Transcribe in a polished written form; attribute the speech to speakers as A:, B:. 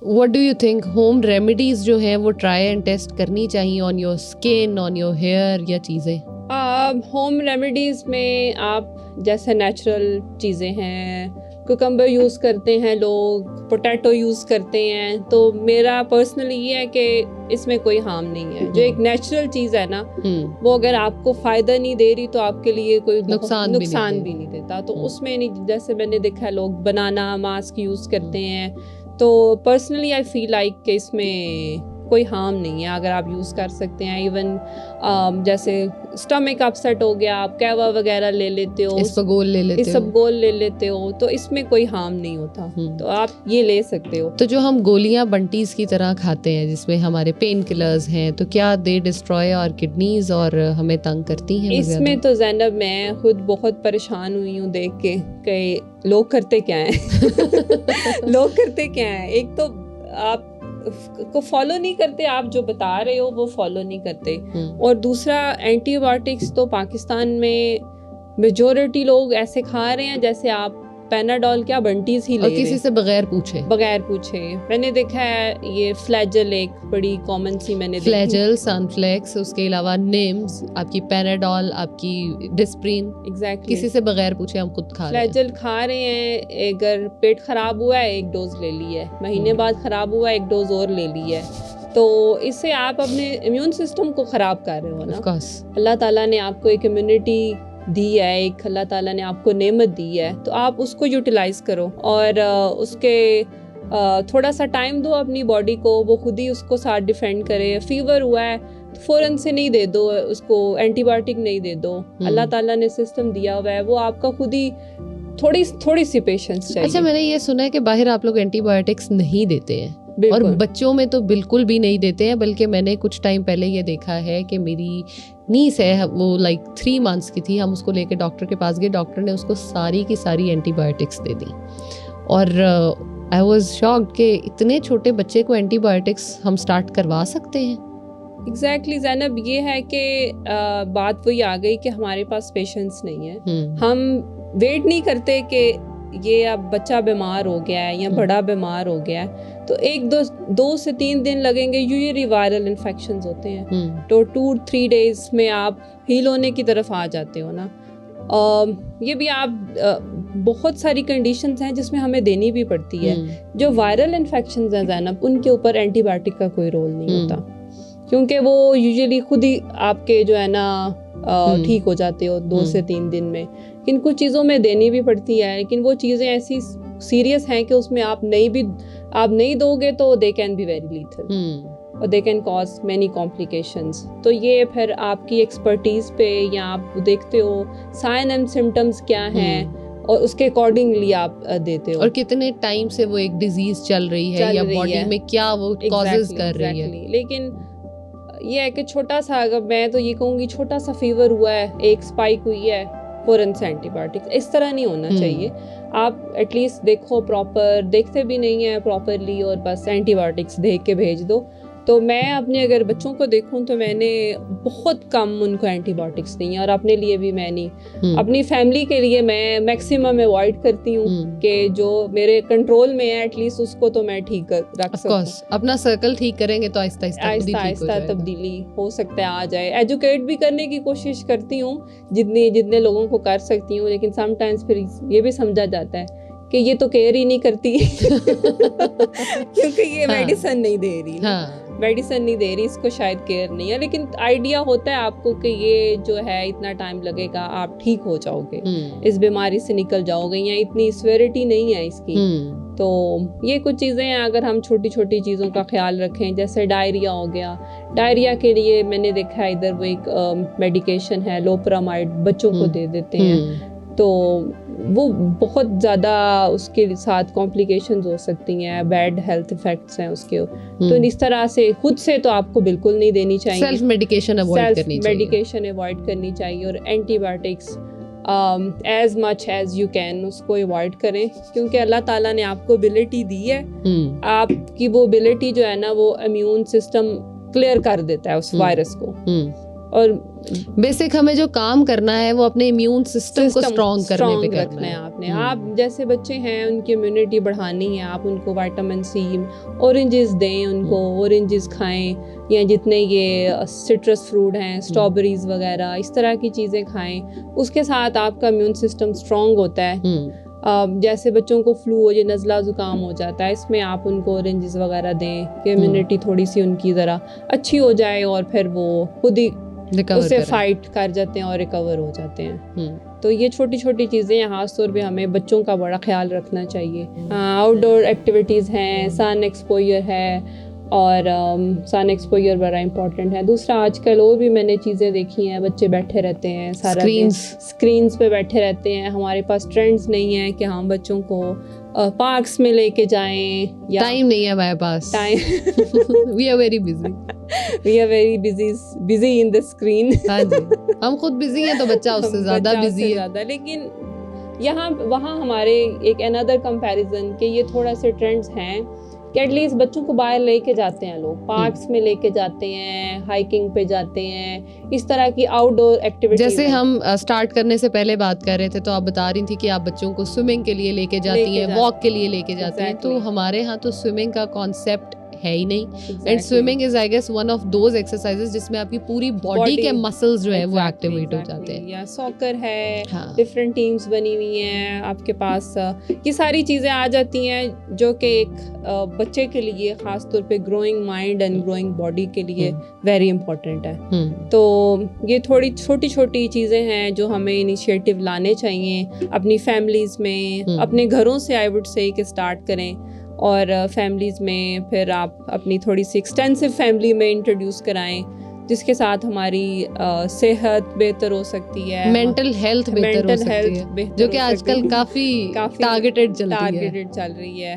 A: what do you think, home remedies جو ہیں وہ ٹرائی اینڈ ٹیسٹ کرنی چاہیے on your skin, on your hair, یا چیزیں؟
B: ہوم ریمیڈیز میں آپ جیسے نیچرل چیزیں ہیں, کوکمبر یوز کرتے ہیں لوگ, پوٹیٹو یوز کرتے ہیں, تو میرا پرسنلی یہ ہے کہ اس میں کوئی ہارم نہیں ہے. جو ایک نیچرل چیز ہے نا, وہ اگر آپ کو فائدہ نہیں دے رہی تو آپ کے لیے کوئی نقصان بھی نہیں دیتا. تو اس میں نہیں, جیسے میں نے دیکھا لوگ بنانا ماسک یوز کرتے ہیں, تو پرسنلی آئی فیل لائک کہ اس میں کوئی ہارم نہیں ہے اگر آپ یوز کر سکتے ہیں. ایون جیسے اسٹمک اپ سیٹ ہو گیا, آپ کیوا وغیرہ لے لیتے ہو,
A: اسبگول لے لیتے
B: ہو, تو اس میں کوئی ہارم نہیں ہوتا, تو آپ یہ لے سکتے ہو.
A: تو جو ہم گولیاں بنٹیز کی طرح کھاتے ہیں جس میں ہمارے پین کلرز ہیں, تو کیا دے ڈسٹروائے اور کڈنیز اور ہمیں تنگ کرتی ہیں؟
B: اس میں تو زینب میں خود بہت پریشان ہوئی ہوں دیکھ کے کہ لوگ کرتے کیا ہیں. ایک تو آپ کو فالو نہیں کرتے, آپ جو بتا رہے ہو وہ فالو نہیں کرتے, اور دوسرا اینٹی بایوٹکس تو پاکستان میں میجورٹی لوگ ایسے کھا رہے ہیں جیسے آپ پیناڈول کیا بنٹیز ہی لے رہے ہیں,
A: کسی سے بغیر پوچھے. میں
B: نے دیکھا ہے یہ فلیجل ایک بڑی کامن سی میں نے
A: فلیجل, سنفلیکس, اس کے علاوہ نیمز, آپ کی پیناڈول, آپ کی ڈسپرین,
B: ایگزیکٹلی
A: کسی سے بغیر پوچھے ہم خود کھا رہے ہیں.
B: فلیجل کھا رہے ہیں, اگر پیٹ خراب ہوا ہے 1 ڈوز لے لی ہے, مہینے بعد خراب ہوا 1 ڈوز اور لے لی ہے, تو اس سے آپ اپنے امیون سسٹم کو خراب کر رہے ہو نا. اللہ تعالیٰ نے آپ کو ایک امیونٹی دی ہے, ایک اللہ تعالیٰ نے آپ کو نعمت دی ہے, تو آپ اس کو یوٹیلائز کرو, اور اس کے تھوڑا سا ٹائم دو اپنی باڈی کو, وہ خود ہی اس کو ساتھ ڈیفینڈ کرے. فیور ہوا ہے تو فوراً سے نہیں دے دو اس کو, اینٹی بایوٹک نہیں دے دو. اللہ تعالیٰ نے سسٹم دیا ہوا ہے, وہ آپ کا خود ہی تھوڑی سی پیشنس چاہیے.
A: اچھا, میں نے یہ سنا ہے کہ باہر آپ لوگ اینٹی بایوٹکس نہیں دیتے ہیں, اور بچوں میں تو بالکل بھی نہیں دیتے ہیں, بلکہ میں نے کچھ ٹائم پہلے یہ دیکھا ہے کہ میری نیس ہے, وہ لائک 3 months کی تھی, ہم اس کو لے کے ڈاکٹر کے پاس گئے, ڈاکٹر نے اس کو ساری کی ساری اینٹی بایوٹکس دے دی, اور آئی واز شاکڈ کہ اتنے چھوٹے بچے کو اینٹی بایوٹکس ہم اسٹارٹ کروا سکتے ہیں.
B: ایگزیکٹلی زینب, یہ ہے کہ بات وہی آ گئی کہ ہمارے پاس پیشنس نہیں ہے. ہم ویٹ نہیں کرتے کہ یہ اب بچہ بیمار ہو گیا ہے یا بڑا بیمار ہو گیا ہے, تو 2 سے 3 دن لگیں گے. یوزلی وائرل انفیکشنز ہوتے ہیں, تو 2-3 days میں آپ ہیل ہونے کی طرف آ جاتے ہو نا. یہ بھی آپ بہت ساری کنڈیشنز ہیں جس میں ہمیں دینی بھی پڑتی ہے. جو وائرل انفیکشنز ہیں زینب, ان کے اوپر اینٹی بایوٹک کا کوئی رول نہیں ہوتا, کیونکہ وہ یوزلی خود ہی آپ کے جو ہے نا ٹھیک ہو جاتے ہو 2 سے 3 دن میں. ان کچھ چیزوں میں دینی بھی پڑتی ہے, لیکن وہ چیزیں ایسی سیریس ہیں کہ اس میں آپ نہیں دو گے تو they can be very lethal, اور they can cause many complications. تو یہ پھر آپ کی ایکسپرٹیز پہ, یا آپ دیکھتے ہو سائن اینڈ سمٹمز کیا ہیں, اور اس کے اکارڈنگلی آپ دیتے ہو,
A: اور کتنے ٹائم سے وہ ایک ڈیزیز چل رہی ہے, یا باڈی میں کیا وہ کازز کر رہی ہے.
B: لیکن یہ ہے کہ چھوٹا سا, اگر میں تو یہ کہوں گی چھوٹا سا فیور ہوا ہے, ایک اسپائک ہوئی ہے, فوراً سے اینٹی بایوٹکس, اس طرح نہیں ہونا چاہیے. آپ ایٹ لیسٹ دیکھو, دیکھتے بھی نہیں ہیں پراپرلی, اور بس اینٹی بایوٹکس دیکھ کے بھیج دو. تو میں اپنے اگر بچوں کو دیکھوں تو میں نے بہت کم ان کو اینٹی بایوٹکس دی ہیں, اور اپنے لیے بھی میں نہیں, اپنی فیملی کے لیے میں میکسیمم اوائڈ کرتی ہوں کہ جو میرے کنٹرول میں ہے ایٹ لیسٹ اس کو تو میں ٹھیک رکھ سکوں.
A: اپنا سرکل ٹھیک کریں گے تو آہستہ
B: آہستہ تبدیلی ہو سکتا ہے آ جائے. ایجوکیٹ بھی کرنے کی کوشش کرتی ہوں جتنے لوگوں کو کر سکتی ہوں, لیکن سم ٹائمز پھر یہ بھی سمجھا جاتا ہے کہ یہ تو کیئر ہی نہیں کرتی کیونکہ یہ میڈیسن نہیں دے رہی, اس کو شاید کیئر نہیں ہے. لیکن آئیڈیا ہوتا ہے آپ کو کہ یہ جو ہے اتنا ٹائم لگے گا, آپ ٹھیک ہو جاؤ گے, اس بیماری سے نکل جاؤ گے, یا اتنی سیویرٹی نہیں ہے اس کی. تو یہ کچھ چیزیں ہیں, اگر ہم چھوٹی چھوٹی چیزوں کا خیال رکھیں, جیسے ڈائریا ہو گیا, ڈائریا کے لیے میں نے دیکھا ہے ادھر وہ ایک میڈیکیشن ہے لوپرامائڈ, بچوں کو دے دیتے ہیں, تو وہ بہت زیادہ اس کے ساتھ کمپلیکیشنز ہو سکتی ہیں, بیڈ ہیلتھ ایفیکٹس ہیں اس کے. تو اس طرح سے خود سے تو آپ کو بالکل نہیں دینی چاہیے,
A: سیلف میڈیکیشن
B: ایوائڈ کرنی چاہیے, اور antibiotics as much as you can اس کو ایوائڈ کریں, کیونکہ اللہ تعالیٰ نے آپ کو ابیلٹی دی ہے, آپ کی وہ ابیلٹی جو ہے نا وہ امیون سسٹم کلیئر کر دیتا ہے اس وائرس کو. اور
A: بیسک ہمیں جو کام کرنا ہے وہ اپنے امیون سسٹم کو اسٹرانگ کرنے پہ کرنا ہے.
B: آپ نے آپ جیسے بچے ہیں ان کی امیونٹی بڑھانی ہے, آپ ان کو وائٹامن سی, اورنجز دیں, ان کو اورنجز کھائیں, یا جتنے یہ سٹرس فروٹ ہیں, اسٹرابریز وغیرہ, اس طرح کی چیزیں کھائیں. اس کے ساتھ آپ کا امیون سسٹم اسٹرانگ ہوتا ہے. جیسے بچوں کو فلو ہو, یہ نزلہ زکام ہو جاتا ہے, اس میں آپ ان کو اورنجز وغیرہ دیں کہ امیونٹی تھوڑی سی ان کی ذرا اچھی ہو جائے, اور پھر وہ خود ہی اسے فائٹ کر جاتے ہیں اور ریکور ہو جاتے ہیں. تو یہ چھوٹی چھوٹی چیزیں ہیں, خاص طور پہ ہمیں بچوں کا بڑا خیال رکھنا چاہیے. آؤٹ ڈور ایکٹیویٹیز ہیں, سن ایکسپوئر ہے, اور سن ایکسپوئر بڑا امپورٹنٹ ہے. دوسرا آج کل اور بھی میں نے چیزیں دیکھی ہیں, بچے بیٹھے رہتے ہیں سارا دن اسکرینس پہ بیٹھے رہتے ہیں. ہمارے پاس ٹرینڈز نہیں ہیں کہ ہم بچوں کو پارکس میں لے کے جائیں, یا
A: ٹائم نہیں ہے ہمارے پاس. We are very busy,
B: we are very busy in the screen.
A: ہاں جی, ہم خود بزی ہیں تو بچہ اس سے زیادہ بزی ہے.
B: لیکن یہاں وہاں ہمارے ایک اندر کمپیریزن کہ یہ تھوڑا سے ٹرینڈز ہیں کہ ایٹ لیسٹ بچوں کو باہر لے کے جاتے ہیں لوگ, پارکس میں لے کے جاتے ہیں, ہائکنگ پہ جاتے ہیں, اس طرح کی آؤٹ ڈور ایکٹیویٹی.
A: جیسے ہم اسٹارٹ کرنے سے پہلے بات کر رہے تھے تو آپ بتا رہی تھی کہ آپ بچوں کو سوئمنگ کے لیے لے کے جاتی ہیں, واک کے لیے لے کے جاتی ہیں. تو ہمارے ہاں تو سوئمنگ کا کانسیپٹ ہے ہی نہیں. And swimming is I guess one of those exercises جس میں آپ کی پوری باڈی کے مسلز جو ہیں وہ ایکٹیویٹ ہو جاتے ہیں.
B: یا ساکر ہے, ڈفرینٹ ٹیمز بنی ہوئی ہیں آپ کے پاس, یہ ساری چیزیں آ جاتی ہیں جو کہ ایک بچے کے لیے خاص طور پہ growing mind and growing body کے لیے ویری امپورٹنٹ ہے. تو یہ تھوڑی چھوٹی چھوٹی چیزیں ہیں جو ہمیں انیشیٹو لانے چاہیے اپنی فیملیز میں, اپنے گھروں سے آئی وڈ سے کہ اسٹارٹ کریں, اور فیملیز میں پھر آپ اپنی تھوڑی سی ایکسٹینسو فیملی میں انٹروڈیوس کرائیں, جس کے ساتھ ہماری صحت بہتر ہو سکتی ہے,
A: مینٹل ہیلتھ بہتر ہو سکتی ہے, جو کہ آج کل کافی ٹارگیٹڈ چل رہی ہے.